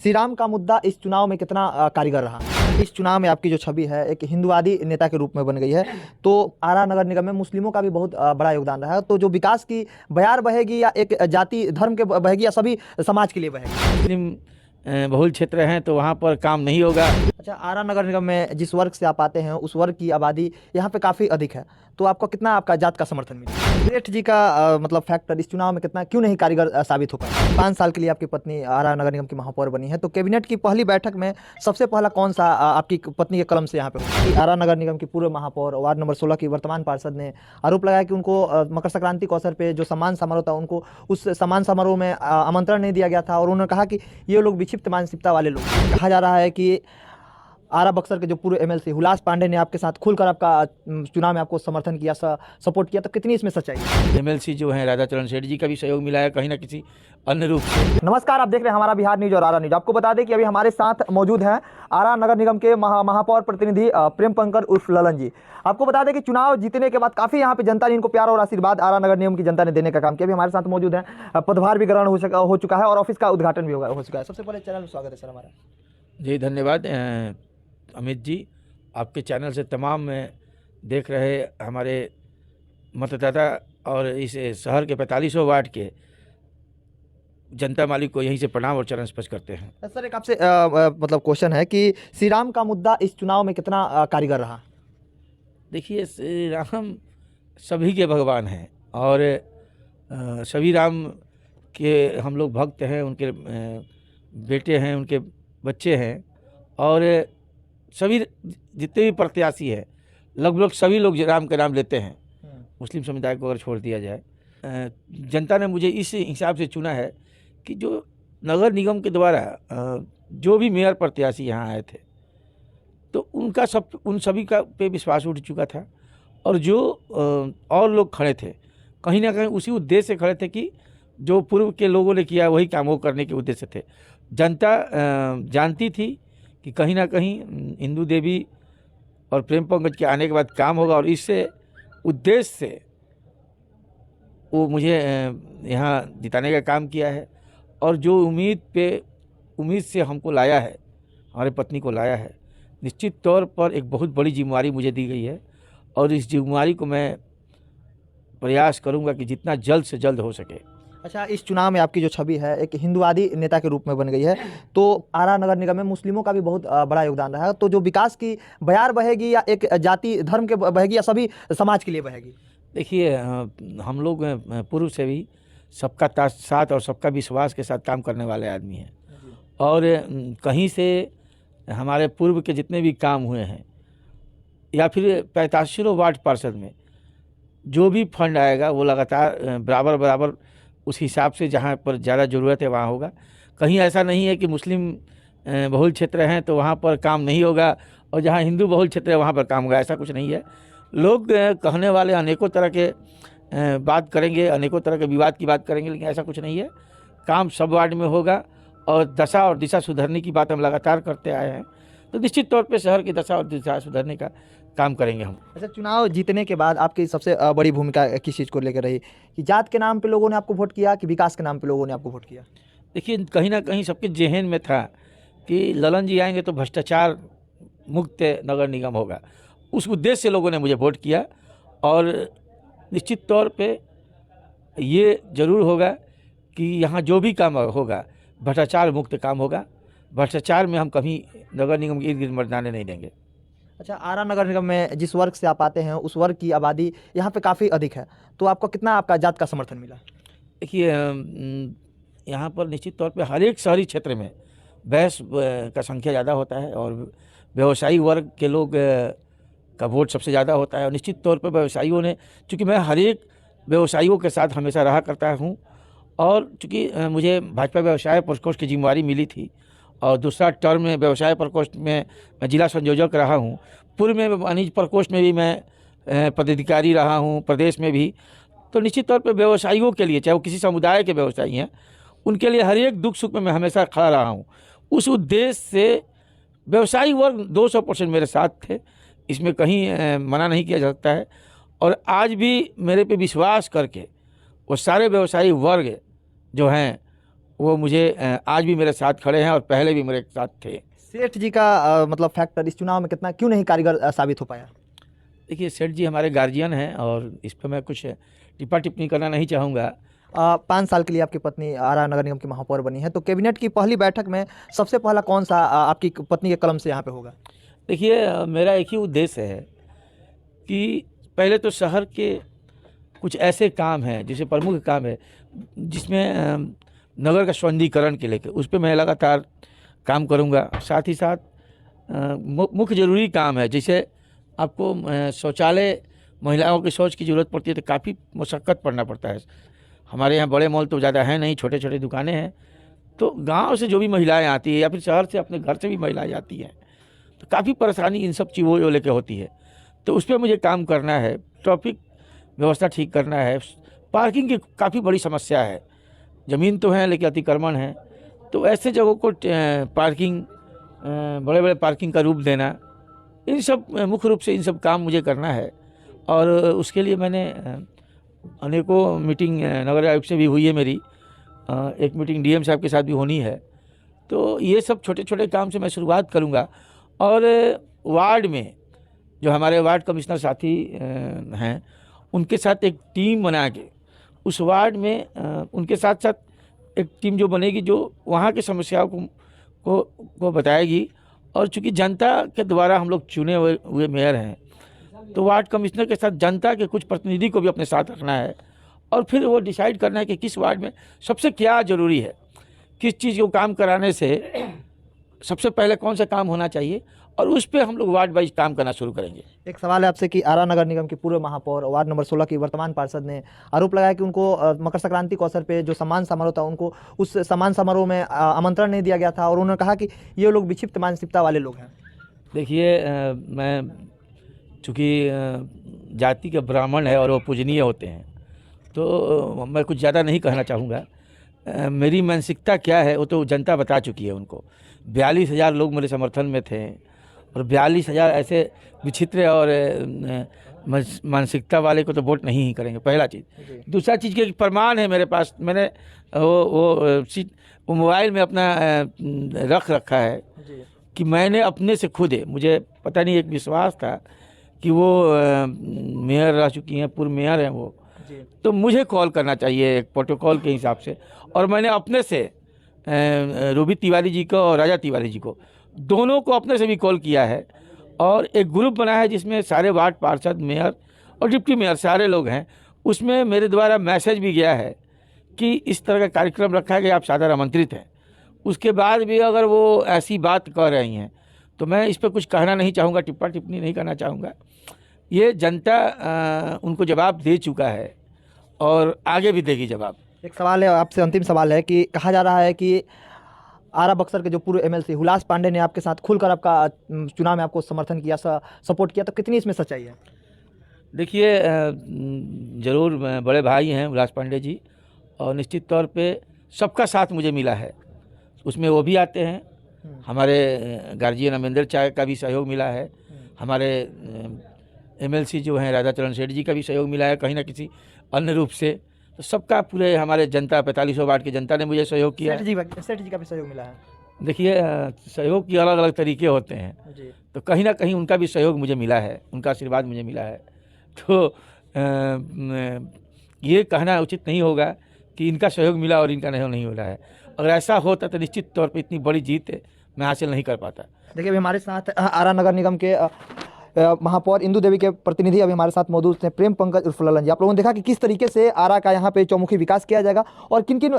श्री राम का मुद्दा इस चुनाव में कितना कारगर रहा? इस चुनाव में आपकी जो छवि है एक हिंदुवादी नेता के रूप में बन गई है। तो आरा नगर निगम में मुस्लिमों का भी बहुत बड़ा योगदान रहा है। तो जो विकास की बयार बहेगी या एक जाति धर्म के बहेगी या सभी समाज के लिए बहेगी? मुस्लिम बहुल क्षेत्र हैं तो वहाँ पर काम नहीं होगा। अच्छा, आरा नगर निगम में जिस वर्ग से आप आते हैं उस वर्ग की आबादी यहाँ पे काफ़ी अधिक है, तो आपको कितना आपका जात का समर्थन मिला? सेठ जी का मतलब फैक्टर इस चुनाव में कितना क्यों नहीं कारीगर साबित हो पाया? 5 साल के लिए आपकी पत्नी आरा नगर निगम की महापौर बनी है, तो कैबिनेट की पहली बैठक में सबसे पहला कौन सा आपकी पत्नी के कलम से यहाँ पे हुआ? आरा नगर निगम की पूर्व महापौर वार्ड नंबर 16 की वर्तमान पार्षद ने आरोप लगाया कि उनको मकर संक्रांति के अवसर पर जो सम्मान समारोह था उनको उस सम्मान समारोह में आमंत्रण नहीं दिया गया था, और उन्होंने कहा कि ये लोग विक्षिप्त मानसिकता वाले लोग। कहा जा रहा है कि आरा बक्सर के जो पूर्व एमएलसी हुलास पांडे ने आपके साथ खुलकर आपका चुनाव में आपको समर्थन किया, सपोर्ट किया, तो कितनी इसमें सच्चाई है? एमएलसी जो है राधाचरण सेठ जी का भी सहयोग मिला है कहीं ना किसी अन्य रूप से। नमस्कार, आप देख रहे हैं हमारा बिहार न्यूज और आरा न्यूज। आपको बता दें कि अभी हमारे साथ मौजूद हैं आरा नगर निगम के महापौर प्रतिनिधि प्रेम पंकर उर्फ ललन जी। आपको बता दें कि चुनाव जीतने के बाद काफ़ी यहाँ पे जनता ने इनको प्यार और आशीर्वाद आरा नगर निगम की जनता ने देने का काम किया। अभी हमारे साथ मौजूद है, पदभार भी ग्रहण हो चुका है और ऑफिस का उद्घाटन भी हो चुका है। सबसे पहले चैनल में स्वागत है सर हमारा। जी धन्यवाद अमित जी, आपके चैनल से तमाम देख रहे हमारे मतदाता और इस शहर के 4500 वार्ड के जनता मालिक को यहीं से प्रणाम और चरण स्पर्श करते हैं। सर एक आपसे मतलब क्वेश्चन है कि श्री राम का मुद्दा इस चुनाव में कितना कारगर रहा? देखिए, श्री राम सभी के भगवान हैं और सभी राम के हम लोग भक्त हैं, उनके बेटे हैं, उनके बच्चे हैं, और सभी जितने भी प्रत्याशी हैं लगभग सभी लोग राम का नाम लेते हैं। मुस्लिम समुदाय को अगर छोड़ दिया जाए, जनता ने मुझे इस हिसाब से चुना है कि जो नगर निगम के द्वारा जो भी मेयर प्रत्याशी यहाँ आए थे तो उन सभी का पे विश्वास उठ चुका था, और जो और लोग खड़े थे कहीं ना कहीं उसी उद्देश्य से खड़े थे कि जो पूर्व के लोगों ने किया वही काम वो करने के उद्देश्य थे। जनता जानती थी कि कहीं ना कहीं इंदू देवी और प्रेम पंकज के आने के बाद काम होगा, और इससे उद्देश्य से वो मुझे यहाँ जिताने का काम किया है। और जो उम्मीद से हमको लाया है, हमारे पत्नी को लाया है, निश्चित तौर पर एक बहुत बड़ी जिम्मेवारी मुझे दी गई है, और इस जिम्मेवारी को मैं प्रयास करूँगा कि जितना जल्द से जल्द हो सके। अच्छा, इस चुनाव में आपकी जो छवि है एक हिंदुवादी नेता के रूप में बन गई है। तो आरा नगर निगम में मुस्लिमों का भी बहुत बड़ा योगदान रहा है। तो जो विकास की बयार बहेगी या एक जाति धर्म के बहेगी या सभी समाज के लिए बहेगी? देखिए, हम लोग पूर्व से भी सबका साथ और सबका विश्वास के साथ काम करने वाले आदमी हैं, और कहीं से हमारे पूर्व के जितने भी काम हुए हैं या फिर 4500 वार्ड पार्षद में जो भी फंड आएगा वो लगातार बराबर उस हिसाब से जहाँ पर ज़्यादा ज़रूरत है वहाँ होगा। कहीं ऐसा नहीं है कि मुस्लिम बहुल क्षेत्र हैं तो वहाँ पर काम नहीं होगा और जहाँ हिंदू बहुल क्षेत्र है वहाँ पर काम होगा, ऐसा कुछ नहीं है। लोग कहने वाले अनेकों तरह के बात करेंगे, अनेकों तरह के विवाद की बात करेंगे, लेकिन ऐसा कुछ नहीं है। काम सब वार्ड में होगा और दशा और दिशा सुधरने की बात हम लगातार करते आए हैं, तो निश्चित तौर पे शहर की दशा और दिशा सुधरने का काम करेंगे हम। अच्छा, चुनाव जीतने के बाद आपकी सबसे बड़ी भूमिका किस चीज़ को लेकर रही कि जात के नाम पे लोगों ने आपको वोट किया कि विकास के नाम पे लोगों ने आपको वोट किया? देखिए, कहीं ना कहीं सबके जेहन में था कि ललन जी आएंगे तो भ्रष्टाचार मुक्त नगर निगम होगा, उस उद्देश्य से लोगों ने मुझे वोट किया। और निश्चित तौर पे ये ज़रूर होगा कि यहाँ जो भी काम होगा भ्रष्टाचार मुक्त काम होगा। भ्रष्टाचार में हम कभी नगर निगम के इर्द गिर्द मर्दाने नहीं देंगे। अच्छा, आरा नगर निगम में जिस वर्ग से आप आते हैं उस वर्ग की आबादी यहाँ पे काफ़ी अधिक है, तो आपको कितना आपका जात का समर्थन मिला? देखिए, यहाँ पर निश्चित तौर पे हर एक शहरी क्षेत्र में बहस का संख्या ज़्यादा होता है और व्यवसायी वर्ग के लोग का वोट सबसे ज़्यादा होता है। और निश्चित तौर पर व्यवसायियों ने, चूँकि मैं हर एक व्यवसायियों के साथ हमेशा रहा करता हूँ, और चूँकि मुझे भाजपा व्यवसाय प्रकोष्ठ की जिम्मेवारी मिली थी और दूसरा टर्म में व्यवसाय प्रकोष्ठ में मैं जिला संयोजक रहा हूँ, पूर्व में वाणिज्य प्रकोष्ठ में भी मैं पदाधिकारी रहा हूँ, प्रदेश में भी। तो निश्चित तौर पर व्यवसायियों के लिए, चाहे वो किसी समुदाय के व्यवसायी हैं, उनके लिए हर एक दुख सुख में मैं हमेशा खड़ा रहा हूँ। उस उद्देश्य से व्यवसायी वर्ग 200% मेरे साथ थे, इसमें कहीं मना नहीं किया जा सकता है। और आज भी मेरे पे विश्वास करके वो सारे व्यवसायी वर्ग जो हैं वो मुझे आज भी मेरे साथ खड़े हैं और पहले भी मेरे साथ थे। सेठ जी का मतलब फैक्टर इस चुनाव में कितना क्यों नहीं कारीगर साबित हो पाया? देखिए, सेठ जी हमारे गार्जियन हैं और इस पर मैं कुछ टिप्पा टिप्पणी करना नहीं चाहूँगा। 5 साल के लिए आपकी पत्नी आरा नगर निगम की महापौर बनी है, तो कैबिनेट की पहली बैठक में सबसे पहला कौन सा आपकी पत्नी के कलम से यहाँ पे होगा? देखिए, मेरा एक ही उद्देश्य है कि पहले तो शहर के कुछ ऐसे काम हैं, जैसे प्रमुख काम है जिसमें नगर का सौंदर्यीकरण के लेके उस पर मैं लगातार काम करूंगा। साथ ही साथ मुख्य ज़रूरी काम है, जैसे आपको शौचालय, महिलाओं की शौच की ज़रूरत पड़ती है तो काफ़ी मशक्क़त पड़ना पड़ता है। हमारे यहाँ बड़े मॉल तो ज़्यादा है नहीं, छोटे छोटे दुकानें हैं, तो गांव से जो भी महिलाएं आती है या फिर शहर से अपने घर से भी महिलाएं आती हैं, तो काफ़ी परेशानी इन सब चीज़ों को लेकर होती है। तो उस पर मुझे काम करना है, ट्रैफिक व्यवस्था ठीक करना है, पार्किंग की काफ़ी बड़ी समस्या है, ज़मीन तो है लेकिन अतिक्रमण है, तो ऐसे जगहों को पार्किंग, बड़े बड़े पार्किंग का रूप देना, इन सब मुख्य रूप से इन सब काम मुझे करना है। और उसके लिए मैंने अनेकों मीटिंग नगर आयुक्त से भी हुई है मेरी, एक मीटिंग डीएम साहब के साथ भी होनी है। तो ये सब छोटे छोटे काम से मैं शुरुआत करूँगा और वार्ड में जो हमारे वार्ड कमिश्नर साथी हैं उनके साथ एक टीम बना के उस वार्ड में उनके साथ साथ एक टीम जो बनेगी जो वहाँ की समस्याओं को बताएगी। और चूँकि जनता के द्वारा हम लोग चुने हुए मेयर हैं, तो वार्ड कमिश्नर के साथ जनता के कुछ प्रतिनिधि को भी अपने साथ रखना है और फिर वो डिसाइड करना है कि किस वार्ड में सबसे क्या ज़रूरी है, किस चीज़ को काम कराने से सबसे पहले कौन सा काम होना चाहिए, और उस पर हम लोग वार्ड वाइज काम करना शुरू करेंगे। एक सवाल है आपसे कि आरा नगर निगम की पूर्व महापौर वार्ड नंबर 16 की वर्तमान पार्षद ने आरोप लगाया कि उनको मकर संक्रांति के अवसर पे जो सम्मान समारोह था, उनको उस सम्मान समारोह में आमंत्रण नहीं दिया गया था और उन्होंने कहा कि ये लोग विक्षिप्त मानसिकता वाले लोग हैं। देखिए, मैं चूँकि जाति के ब्राह्मण है और वो पूजनीय होते हैं, तो मैं कुछ ज़्यादा नहीं कहना चाहूँगा। मेरी मानसिकता क्या है वो तो जनता बता चुकी है उनको। 42,000 लोग मेरे समर्थन में थे और 42,000 ऐसे विचित्र और मानसिकता वाले को तो वोट नहीं ही करेंगे, पहला चीज़। दूसरा चीज़ के प्रमाण है मेरे पास, मैंने वो मोबाइल में अपना रख रखा है कि मैंने अपने से खुद है, मुझे पता नहीं एक विश्वास था कि वो मेयर रह चुकी हैं, पूर्व मेयर हैं वो, तो मुझे कॉल करना चाहिए एक प्रोटोकॉल के हिसाब से, और मैंने अपने से रूबी तिवारी जी को और राजा तिवारी जी को दोनों को अपने से भी कॉल किया है और एक ग्रुप बना है जिसमें सारे वार्ड पार्षद, मेयर और डिप्टी मेयर सारे लोग हैं। उसमें मेरे द्वारा मैसेज भी गया है कि इस तरह का कार्यक्रम रखा है कि आप सादर आमंत्रित हैं। उसके बाद भी अगर वो ऐसी बात कह रही हैं तो मैं इस पर कुछ कहना नहीं चाहूँगा, टिप्पा टिप्पणी नहीं करना चाहूँगा। ये जनता उनको जवाब दे चुका है और आगे भी देगी जवाब। एक सवाल है आपसे, अंतिम सवाल है कि कहा जा रहा है कि आरा बक्सर के जो पूर्व एमएलसी हुलास पांडे ने आपके साथ खुलकर आपका चुनाव में आपको समर्थन किया, सपोर्ट किया, तो कितनी इसमें सच्चाई है? देखिए, ज़रूर बड़े भाई हैं हुलास पांडे जी और निश्चित तौर पे सबका साथ मुझे मिला है, उसमें वो भी आते हैं। हमारे गार्जियन अमेंदर चाय का भी सहयोग मिला है, हमारे एमएलसी जो हैं राधा चरण सेठ जी का भी सहयोग मिला है कहीं ना किसी अन्य रूप से। तो सबका पूरे हमारे जनता 4500 वार्ड की जनता ने मुझे सहयोग किया। सेठ जी का भी सहयोग मिला है। देखिए, सहयोग के अलग अलग तरीके होते हैं जी। तो कहीं ना कहीं उनका भी सहयोग मुझे मिला है, उनका आशीर्वाद मुझे मिला है। तो ये कहना उचित नहीं होगा कि इनका सहयोग मिला और इनका नहीं मिला है। अगर ऐसा होता तो निश्चित तौर पर इतनी बड़ी जीत मैं हासिल नहीं कर पाता। देखिए, अभी हमारे साथ आरा नगर निगम के महापौर इंदू देवी के प्रतिनिधि अभी हमारे साथ मौजूद हैं, प्रेम पंकज उर्फ ललन जी। आप लोगों ने देखा कि किस तरीके से आरा का यहाँ पे चौमुखी विकास किया जाएगा और किन किन